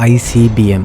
ICBM।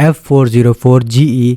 F404 GE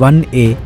1A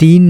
3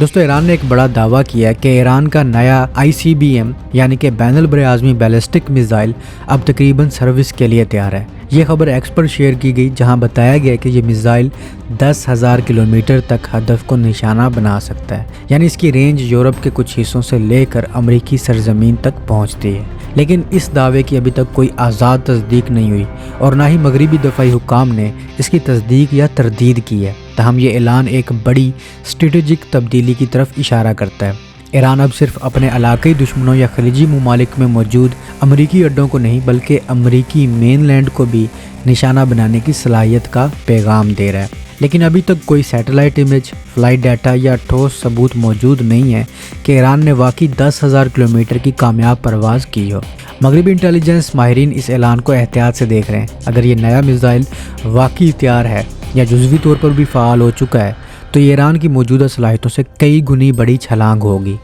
دوستو ایران نے ایک بڑا دعویٰ کیا ہے کہ ایران کا نیا ICBM یعنی کہ بین البراعظمی بیلسٹک میزائل اب تقریباً سروس کے لیے تیار ہے۔ یہ خبر ایکس پر شیئر کی گئی جہاں بتایا گیا کہ یہ میزائل 10,000 کلومیٹر تک ہدف کو نشانہ بنا سکتا ہے، یعنی اس کی رینج یورپ کے کچھ حصوں سے لے کر امریکی سرزمین تک پہنچتی ہے۔ لیکن اس دعوے کی ابھی تک کوئی آزاد تصدیق نہیں ہوئی اور نہ ہی مغربی دفاعی حکام نے اس کی تصدیق یا تردید کی ہے۔ تاہم یہ اعلان ایک بڑی اسٹریٹجک تبدیلی کی طرف اشارہ کرتا ہے۔ ایران اب صرف اپنے علاقائی دشمنوں یا خلیجی ممالک میں موجود امریکی اڈوں کو نہیں بلکہ امریکی مین لینڈ کو بھی نشانہ بنانے کی صلاحیت کا پیغام دے رہا ہے۔ لیکن ابھی تک کوئی سیٹلائٹ امیج، فلائٹ ڈیٹا یا ٹھوس ثبوت موجود نہیں ہے کہ ایران نے واقعی 10,000 کلومیٹر کی کامیاب پرواز کی ہو۔ مغربی انٹیلیجنس ماہرین اس اعلان کو احتیاط سے دیکھ رہے ہیں۔ اگر یہ نیا میزائل واقعی تیار ہے یا جزوی طور پر بھی فعال ہو چکا ہے تو یہ ایران کی موجودہ صلاحیتوں سے کئی گنی بڑی چھلانگ ہوگی۔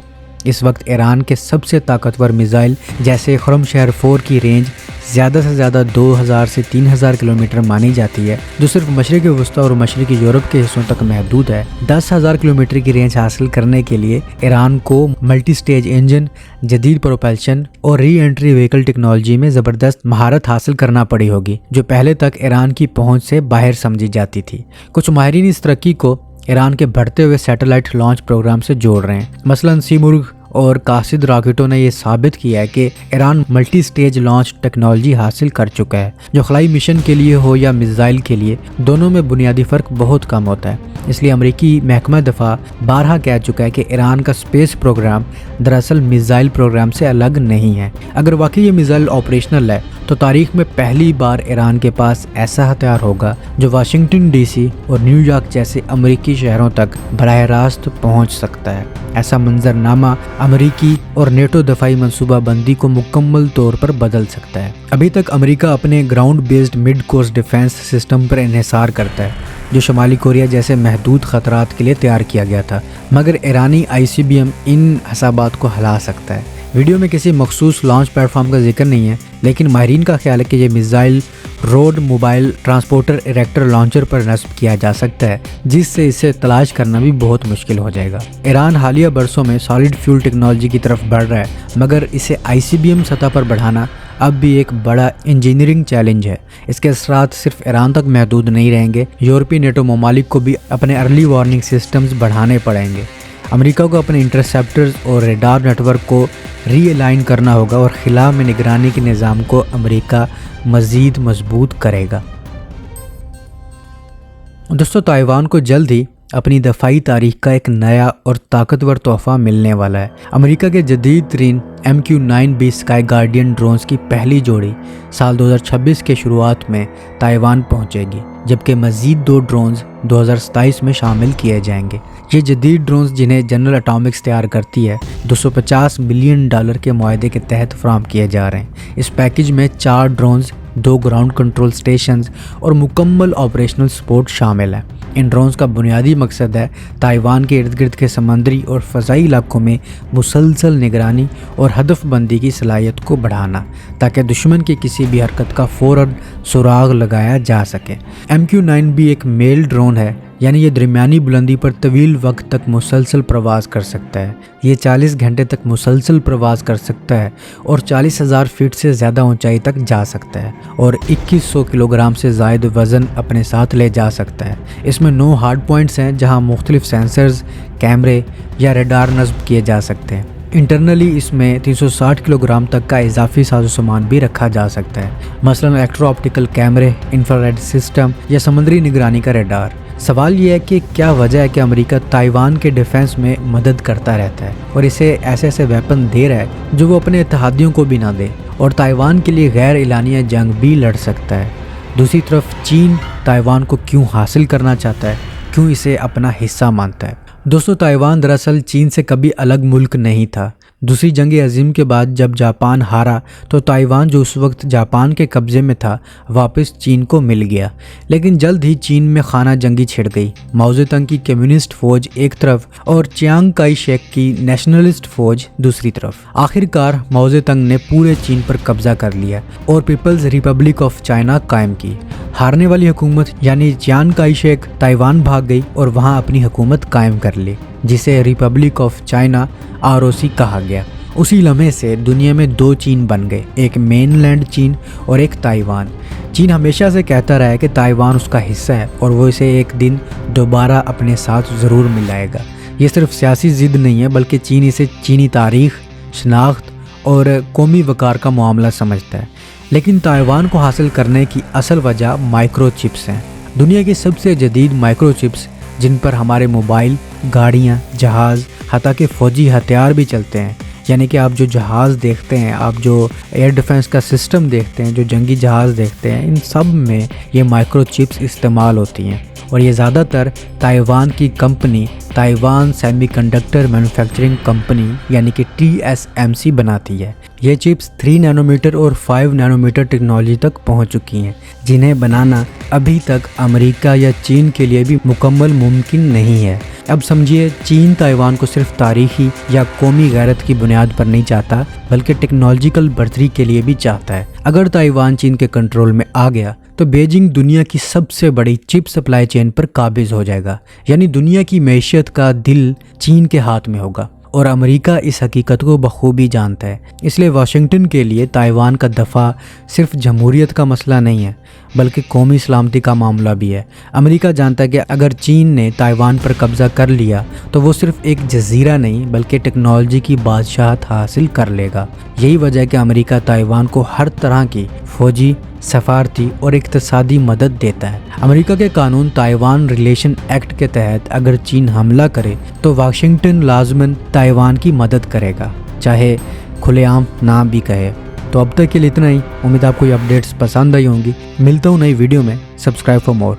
اس وقت ایران کے سب سے طاقتور میزائل جیسے خرم شہر 4 کی رینج زیادہ سے زیادہ 2,000 سے 3,000 کلومیٹر مانی جاتی ہے، جو صرف مشرق وسطیٰ اور مشرقی یورپ کے حصوں تک محدود ہے۔ 10,000 کلومیٹر کی رینج حاصل کرنے کے لیے ایران کو ملٹی سٹیج انجن، جدید پروپلشن اور ری انٹری وہیکل ٹیکنالوجی میں زبردست مہارت حاصل کرنا پڑی ہوگی، جو پہلے تک ایران کی پہنچ سے باہر سمجھی جاتی تھی۔ کچھ ماہرین اس ترقی کو ایران کے بڑھتے ہوئے سیٹلائٹ لانچ پروگرام سے جوڑ رہے ہیں۔ مثلاً سیمرغ اور قاصد راکٹوں نے یہ ثابت کیا ہے کہ Iran multi stage launch technology حاصل کر چکا ہے، جو خلائی مشن کے لیے ہو یا میزائل کے لیے، دونوں میں بنیادی فرق بہت کم ہوتا ہے۔ اس لیے امریکی محکمہ دفاع بارہا کہہ چکا ہے کہ ایران کا اسپیس پروگرام دراصل میزائل پروگرام سے الگ نہیں ہے۔ اگر واقعی یہ میزائل آپریشنل ہے تو تاریخ میں پہلی بار ایران کے پاس ایسا ہتھیار ہوگا جو واشنگٹن DC اور نیو یارک جیسے امریکی شہروں تک براہ راست پہنچ سکتا ہے۔ ایسا منظرنامہ امریکی اور نیٹو دفاعی منصوبہ بندی کو مکمل طور پر بدل سکتا ہے۔ ابھی تک امریکہ اپنے ground based mid course defence system پر انحصار کرتا ہے، جو شمالی کوریا جیسے محدود خطرات کے لیے تیار کیا گیا تھا، مگر ایرانی ICBM ان حسابات کو ہلا سکتا ہے۔ ویڈیو میں کسی مخصوص لانچ پلیٹ فارم کا ذکر نہیں ہے، لیکن ماہرین کا خیال ہے کہ یہ missile road mobile transporter erector launcher پر نصب کیا جا سکتا ہے، جس سے اسے تلاش کرنا بھی بہت مشکل ہو جائے گا۔ ایران حالیہ برسوں میں سالڈ فیول ٹیکنالوجی کی طرف بڑھ رہا ہے، مگر اسے ICBM سطح پر بڑھانا اب بھی ایک بڑا انجینئرنگ چیلنج ہے۔ اس کے اثرات صرف ایران تک محدود نہیں رہیں گے، یورپی نیٹو ممالک کو بھی اپنے ارلی وارننگ سسٹمز بڑھانے پڑیں گے۔ امریکہ کو اپنے انٹرسیپٹرز اور ریڈار نیٹ ورک کو ری الائن کرنا ہوگا اور خلا میں نگرانی کے نظام کو امریکہ مزید مضبوط کرے گا۔ دوستو تائیوان کو جلد ہی اپنی دفاعی تاریخ کا ایک نیا اور طاقتور تحفہ ملنے والا ہے۔ امریکہ کے جدید ترین MQ-9B اسکائی گارڈین ڈرونز کی پہلی جوڑی سال 2026 کے شروعات میں تائیوان پہنچے گی، جبکہ مزید 2 ڈرونز 2027 میں شامل کیے جائیں گے۔ یہ جدید ڈرونز جنہیں جنرل اٹامکس تیار کرتی ہے $250 ملین کے معاہدے کے تحت فراہم کیے جا رہے ہیں۔ اس پیکج میں 4 ڈرونز، 2 گراؤنڈ کنٹرول سٹیشنز اور مکمل آپریشنل سپورٹ شامل ہیں۔ ان ڈرونز کا بنیادی مقصد ہے تائیوان کے ارد گرد کے سمندری اور فضائی علاقوں میں مسلسل نگرانی اور ہدف بندی کی صلاحیت کو بڑھانا، تاکہ دشمن کی کسی بھی حرکت کا فوراً سراغ لگایا جا سکے۔ MQ-9B ایک میل ڈرون ہے، یعنی یہ درمیانی بلندی پر طویل وقت تک مسلسل پرواز کر سکتا ہے۔ یہ 40 گھنٹے تک مسلسل پرواز کر سکتا ہے اور 40,000 فٹ سے زیادہ اونچائی تک جا سکتا ہے اور 2100 کلوگرام سے زائد وزن اپنے ساتھ لے جا سکتا ہے۔ اس میں 9 ہارڈ پوائنٹس ہیں جہاں مختلف سینسرز، کیمرے یا ریڈار نصب کیے جا سکتے ہیں۔ انٹرنلی اس میں 360 کلوگرام تک کا اضافی ساز و سامان بھی رکھا جا سکتا ہے، مثلا الیکٹرو آپٹیکل کیمرے، انفرارڈ سسٹم یا سمندری نگرانی کا ریڈار۔ سوال یہ ہے کہ کیا وجہ ہے کہ امریکہ تائیوان کے ڈیفنس میں مدد کرتا رہتا ہے اور اسے ایسے ایسے ویپن دے رہا ہے جو وہ اپنے اتحادیوں کو بھی نہ دے، اور تائیوان کے لیے غیر اعلانیہ جنگ بھی لڑ سکتا ہے۔ دوسری طرف چین تائیوان کو کیوں حاصل کرنا چاہتا ہے، کیوں اسے اپنا حصہ مانتا ہے؟ دوستو تائیوان دراصل چین سے کبھی الگ ملک نہیں تھا، دوسری جنگ عظیم کے بعد جب جاپان ہارا تو تائیوان جو اس وقت جاپان کے قبضے میں تھا واپس چین کو مل گیا، لیکن جلد ہی چین میں خانہ جنگی چھڑ گئی۔ ماؤ زے تنگ کی کمیونسٹ فوج ایک طرف اور چیانگ کائی شیک کی نیشنلسٹ فوج دوسری طرف۔ آخر کار ماؤ زے تنگ نے پورے چین پر قبضہ کر لیا اور پیپلز ریپبلک آف چائنا قائم کی۔ ہارنے والی حکومت یعنی چیانگ کائی شیک تائیوان بھاگ گئی اور وہاں اپنی حکومت قائم کر لی، جسے ریپبلک آف چائنا ROC کہا گیا۔ اسی لمحے سے دنیا میں دو چین بن گئے، ایک مین لینڈ چین اور ایک تائیوان۔ چین ہمیشہ سے کہتا رہا ہے کہ تائیوان اس کا حصہ ہے اور وہ اسے ایک دن دوبارہ اپنے ساتھ ضرور ملائے گا۔ یہ صرف سیاسی ضد نہیں ہے بلکہ چین اسے چینی تاریخ، شناخت اور قومی وقار کا معاملہ سمجھتا ہے۔ لیکن تائیوان کو حاصل کرنے کی اصل وجہ مائکرو چپس ہیں۔ دنیا کی سب سے جدید مائکرو چپس جن پر ہمارے موبائل، گاڑیاں، جہاز، حتیٰ کہ فوجی ہتھیار بھی چلتے ہیں۔ یعنی کہ آپ جو جہاز دیکھتے ہیں، آپ جو ایئر ڈیفنس کا سسٹم دیکھتے ہیں، جو جنگی جہاز دیکھتے ہیں، ان سب میں یہ مائکرو چپس استعمال ہوتی ہیں، اور یہ زیادہ تر تائیوان کی company Taiwan semi conductor manufacturing company یعنی کہ TSMC بناتی ہے۔ یہ چپس 3 نینومیٹر اور 5 نینومیٹر ٹیکنالوجی تک پہنچ چکی ہیں، جنہیں بنانا ابھی تک امریکہ یا چین کے لیے بھی مکمل ممکن نہیں ہے۔ اب سمجھیے، چین تائیوان کو صرف تاریخی یا قومی غیرت کی بنیاد پر نہیں چاہتا بلکہ ٹیکنالوجیکل برتری کے لیے بھی چاہتا ہے۔ اگر تائیوان چین کے کنٹرول میں آ گیا تو بیجنگ دنیا کی سب سے بڑی چپ سپلائی چین پر قابض ہو جائے گا، یعنی دنیا کی معیشت کا دل چین کے ہاتھ میں ہوگا، اور امریکہ اس حقیقت کو بخوبی جانتا ہے۔ اس لیے واشنگٹن کے لیے تائیوان کا دفاع صرف جمہوریت کا مسئلہ نہیں ہے بلکہ قومی سلامتی کا معاملہ بھی ہے۔ امریکہ جانتا ہے کہ اگر چین نے تائیوان پر قبضہ کر لیا تو وہ صرف ایک جزیرہ نہیں بلکہ ٹیکنالوجی کی بادشاہت حاصل کر لے گا۔ یہی وجہ ہے کہ امریکہ تائیوان کو ہر طرح کی فوجی، سفارتی اور اقتصادی مدد دیتا ہے۔ امریکہ کے قانون تائیوان ریلیشن ایکٹ کے تحت اگر چین حملہ کرے تو واشنگٹن لازماً تائیوان کی مدد کرے گا، چاہے کھلے عام نہ بھی کہے۔ تو اب تک کے لیے اتنا ہی۔ امید آپ کو یہ اپڈیٹس پسند آئی ہوں گی۔ ملتا ہوں نئی ویڈیو میں۔ Subscribe for more.